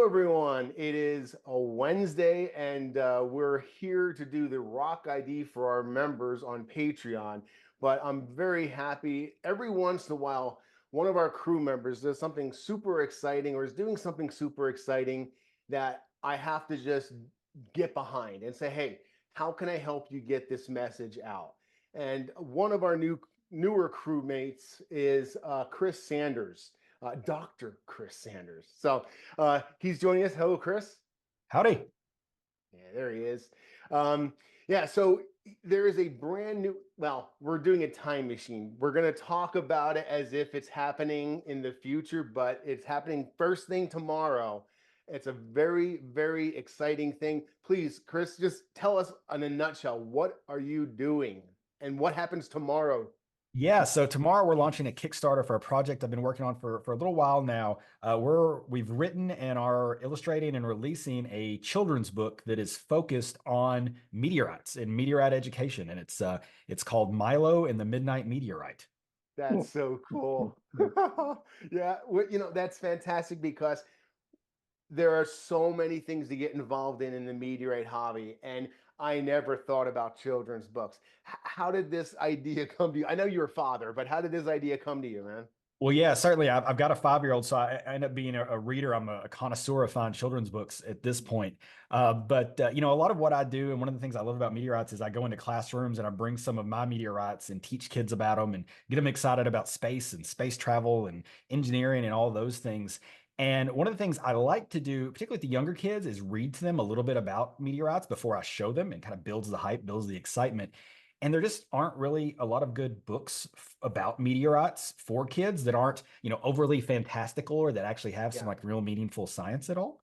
Hello, everyone. It is a Wednesday, and we're here to do the Rock ID for our members on Patreon. But I'm very happy. Every once in a while, one of our crew members does something super exciting or is doing something super exciting that I have to just get behind and say, hey, how can I help you get this message out? And one of our newer crewmates is Chris Sanders. Dr. Chris Sanders. So he's joining us. Hello, Chris. Howdy. Yeah, there he is. Um, yeah, so there is a brand new, well, we're doing a time machine. We're going to talk about it as if it's happening in the future, but it's happening first thing tomorrow. It's a very, very exciting thing. Please, Chris, just tell us in a nutshell, what are you doing and what happens tomorrow? Yeah, so tomorrow we're launching a Kickstarter for a project I've been working on for a little while now. We've written and are illustrating and releasing a children's book that is focused on meteorites and meteorite education, and it's called Milo and the Midnight Meteorite. That's so cool. Yeah, that's fantastic because there are so many things to get involved in the meteorite hobby, and I never thought about children's books. How did this idea come to you? I know you're a father, but how did this idea come to you, man? Well, yeah, certainly. I've got a 5-year-old, so I end up being a reader. I'm a connoisseur of fine children's books at this point. A lot of what I do, and one of the things I love about meteorites is I go into classrooms and I bring some of my meteorites and teach kids about them and get them excited about space and space travel and engineering and all those things. And one of the things I like to do, particularly with the younger kids, is read to them a little bit about meteorites before I show them and kind of builds the hype, builds the excitement. And there just aren't really a lot of good books about meteorites for kids that aren't, overly fantastical or that actually have some Yeah. like real meaningful science at all.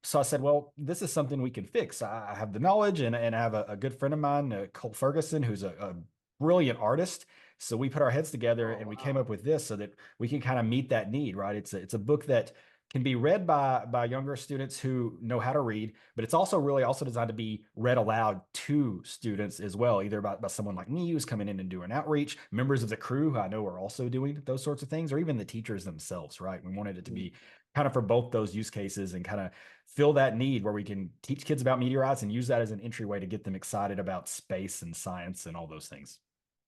So I said, well, this is something we can fix. I have the knowledge and I have a good friend of mine, Cole Ferguson, who's a brilliant artist. So we put our heads together Oh, and we came wow. up with this so that we can kind of meet that need, right? It's a book that can be read by younger students who know how to read, but it's also really also designed to be read aloud to students as well, either by someone like me who's coming in and doing outreach, members of the crew who I know are also doing those sorts of things, or even the teachers themselves, right? We wanted it to be kind of for both those use cases and kind of fill that need where we can teach kids about meteorites and use that as an entryway to get them excited about space and science and all those things.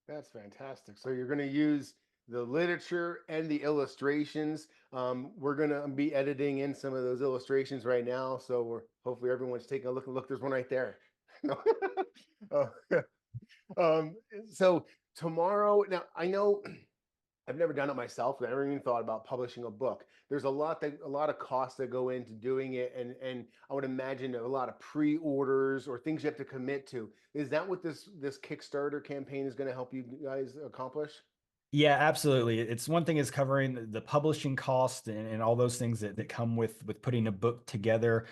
That's fantastic. So you're going to use the literature and the illustrations. We're going to be editing in some of those illustrations right now. So we're hopefully everyone's taking a look. Look, there's one right there. No. Oh, um, so tomorrow, now I know I've never done it myself. I never even thought about publishing a book. There's a lot of costs that go into doing it, and I would imagine a lot of pre-orders or things you have to commit to. Is that what this Kickstarter campaign is going to help you guys accomplish? Yeah, absolutely. It's one thing is covering the publishing cost and all those things that come with putting a book together,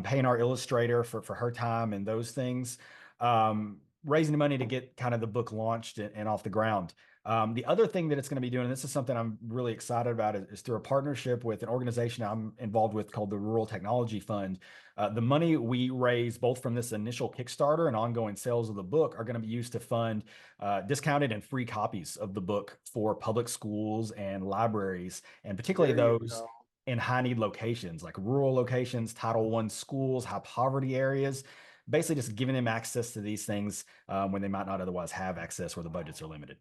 paying our illustrator for her time and those things, raising the money to get kind of the book launched and off the ground. The other thing that it's going to be doing, and this is something I'm really excited about, is through a partnership with an organization I'm involved with called the Rural Technology Fund. The money we raise both from this initial Kickstarter and ongoing sales of the book are going to be used to fund discounted and free copies of the book for public schools and libraries, and particularly There you those go. in high need locations like rural locations, Title I schools, high poverty areas. Basically, just giving them access to these things when they might not otherwise have access or the budgets are limited.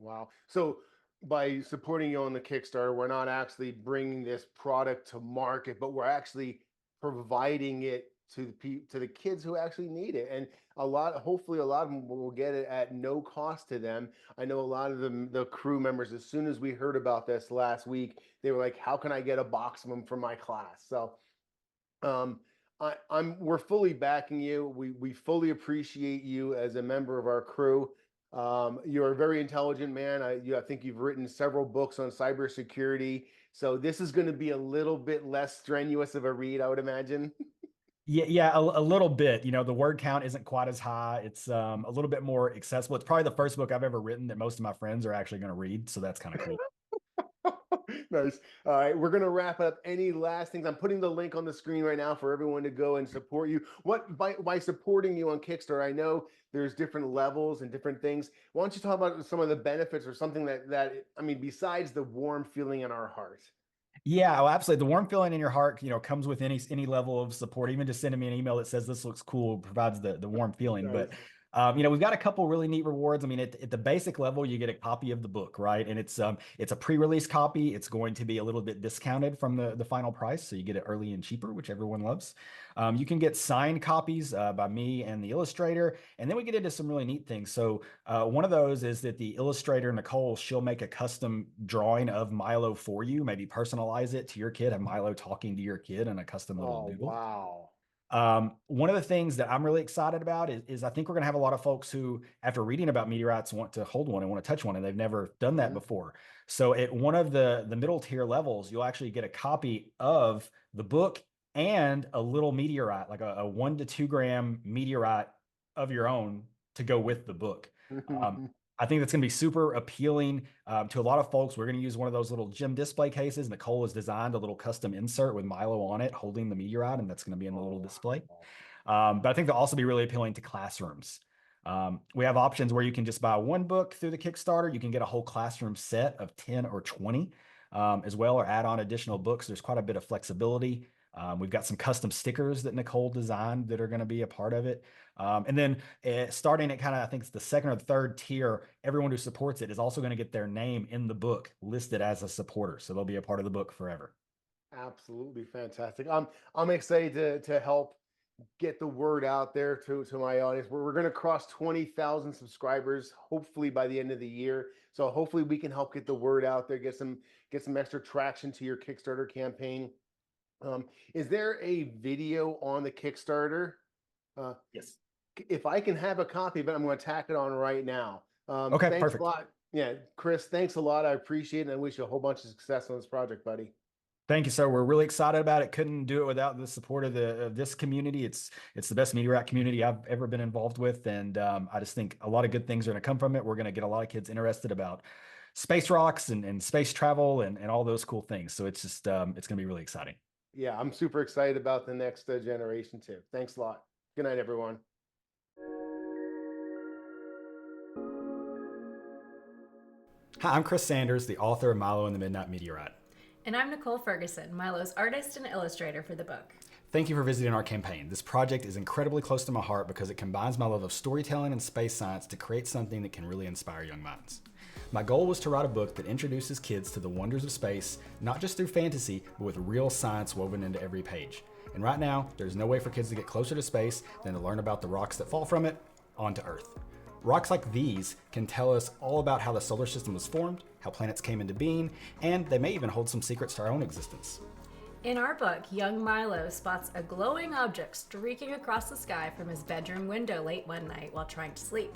Wow. So by supporting you on the Kickstarter, we're not actually bringing this product to market, but we're actually providing it to to the kids who actually need it. And hopefully a lot of them will get it at no cost to them. I know a lot of the crew members, as soon as we heard about this last week, they were like, how can I get a box of them for my class? So um, we're fully backing you. We fully appreciate you as a member of our crew. You're a very intelligent man. I think you've written several books on cybersecurity. So this is going to be a little bit less strenuous of a read, I would imagine. Yeah, a little bit. The word count isn't quite as high. It's a little bit more accessible. It's probably the first book I've ever written that most of my friends are actually going to read, so that's kind of cool. Nice. All right, we're gonna wrap up. Any last things? I'm putting the link on the screen right now for everyone to go and support you. What by supporting you on Kickstarter? I know there's different levels and different things. Why don't you talk about some of the benefits or something that I mean, besides the warm feeling in our heart? Yeah, well, absolutely. The warm feeling in your heart, comes with any level of support. Even just sending me an email that says this looks cool provides the warm feeling. But Nice. we've got a couple really neat rewards. I mean, at the basic level, you get a copy of the book, right? And it's a pre-release copy. It's going to be a little bit discounted from the final price, so you get it early and cheaper, which everyone loves. You can get signed copies by me and the illustrator, and then we get into some really neat things. So one of those is that the illustrator, Nicole, she'll make a custom drawing of Milo for you, maybe personalize it to your kid, have Milo talking to your kid in a custom little Oh, doodle. wow. One of the things that I'm really excited about is I think we're going to have a lot of folks who, after reading about meteorites, want to hold one and want to touch one, and they've never done that Mhm. before. So at one of the middle tier levels, you'll actually get a copy of the book and a little meteorite, like a 1 to 2 gram meteorite of your own to go with the book. Um, I think that's going to be super appealing to a lot of folks. We're going to use one of those little gym display cases. Nicole has designed a little custom insert with Milo on it, holding the meteorite, and that's going to be in the little Oh, display. wow. But I think they'll also be really appealing to classrooms. We have options where you can just buy one book through the Kickstarter. You can get a whole classroom set of 10 or 20 as well, or add on additional books. There's quite a bit of flexibility. We've got some custom stickers that Nicole designed that are going to be a part of it. And then starting at kind of, I think it's the second or third tier, everyone who supports it is also going to get their name in the book listed as a supporter. So they'll be a part of the book forever. Absolutely fantastic. I'm excited to help get the word out there to my audience. We're going to cross 20,000 subscribers hopefully by the end of the year. So hopefully we can help get the word out there, get some extra traction to your Kickstarter campaign. Is there a video on the Kickstarter? Uh, Yes. if I can have a copy of it, I'm going to tack it on right now. Okay, Thanks a perfect. lot. Yeah, Chris, thanks a lot. I appreciate it. And I wish you a whole bunch of success on this project, buddy. Thank you, sir. We're really excited about it. Couldn't do it without the support of this community. It's the best meteorite community I've ever been involved with, and I just think a lot of good things are going to come from it. We're going to get a lot of kids interested about space rocks and space travel and all those cool things. So it's just it's going to be really exciting. Yeah, I'm super excited about the next generation too. Thanks a lot. Good night, everyone. Hi, I'm Chris Sanders, the author of Milo and the Midnight Meteorite. And I'm Nicole Ferguson, Milo's artist and illustrator for the book. Thank you for visiting our campaign. This project is incredibly close to my heart because it combines my love of storytelling and space science to create something that can really inspire young minds. My goal was to write a book that introduces kids to the wonders of space, not just through fantasy, but with real science woven into every page. And right now, there's no way for kids to get closer to space than to learn about the rocks that fall from it onto Earth. Rocks like these can tell us all about how the solar system was formed, how planets came into being, and they may even hold some secrets to our own existence. In our book, young Milo spots a glowing object streaking across the sky from his bedroom window late one night while trying to sleep.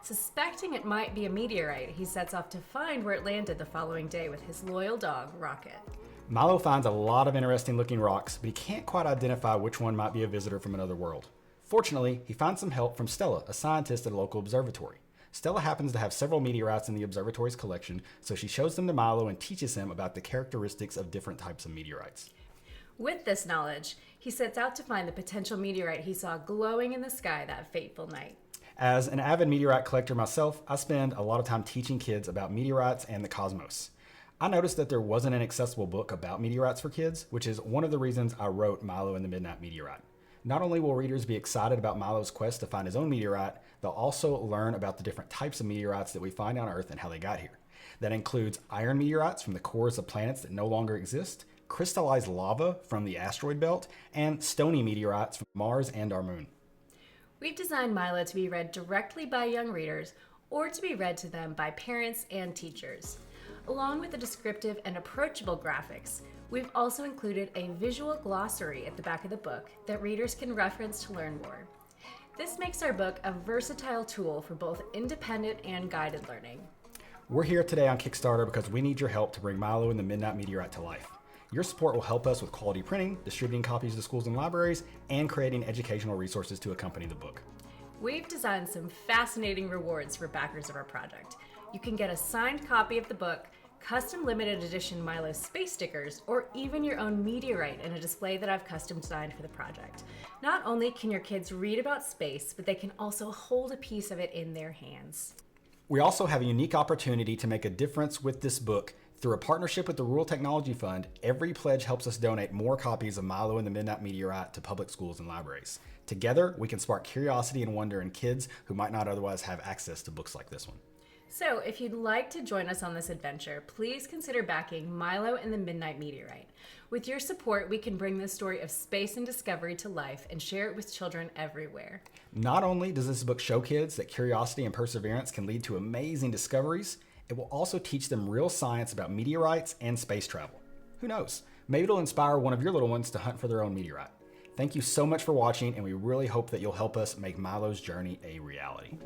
Suspecting it might be a meteorite, he sets off to find where it landed the following day with his loyal dog, Rocket. Milo finds a lot of interesting looking rocks, but he can't quite identify which one might be a visitor from another world. Fortunately, he finds some help from Stella, a scientist at a local observatory. Stella happens to have several meteorites in the observatory's collection, so she shows them to Milo and teaches him about the characteristics of different types of meteorites. With this knowledge, he sets out to find the potential meteorite he saw glowing in the sky that fateful night. As an avid meteorite collector myself, I spend a lot of time teaching kids about meteorites and the cosmos. I noticed that there wasn't an accessible book about meteorites for kids, which is one of the reasons I wrote Milo and the Midnight Meteorite. Not only will readers be excited about Milo's quest to find his own meteorite, they'll also learn about the different types of meteorites that we find on Earth and how they got here. That includes iron meteorites from the cores of planets that no longer exist, crystallized lava from the asteroid belt, and stony meteorites from Mars and our moon. We've designed Milo to be read directly by young readers or to be read to them by parents and teachers. Along with the descriptive and approachable graphics, we've also included a visual glossary at the back of the book that readers can reference to learn more. This makes our book a versatile tool for both independent and guided learning. We're here today on Kickstarter because we need your help to bring Milo and the Midnight Meteorite to life. Your support will help us with quality printing, distributing copies to schools and libraries, and creating educational resources to accompany the book. We've designed some fascinating rewards for backers of our project. You can get a signed copy of the book, custom limited edition Milo space stickers, or even your own meteorite in a display that I've custom designed for the project. Not only can your kids read about space, but they can also hold a piece of it in their hands. We also have a unique opportunity to make a difference with this book Through a partnership with the Rural Technology Fund, every pledge helps us donate more copies of Milo and the Midnight Meteorite to public schools and libraries. Together, we can spark curiosity and wonder in kids who might not otherwise have access to books like this one. So, if you'd like to join us on this adventure, please consider backing Milo and the Midnight Meteorite. With your support, we can bring this story of space and discovery to life and share it with children everywhere. Not only does this book show kids that curiosity and perseverance can lead to amazing discoveries, it will also teach them real science about meteorites and space travel. Who knows? Maybe it'll inspire one of your little ones to hunt for their own meteorite. Thank you so much for watching, and we really hope that you'll help us make Milo's journey a reality.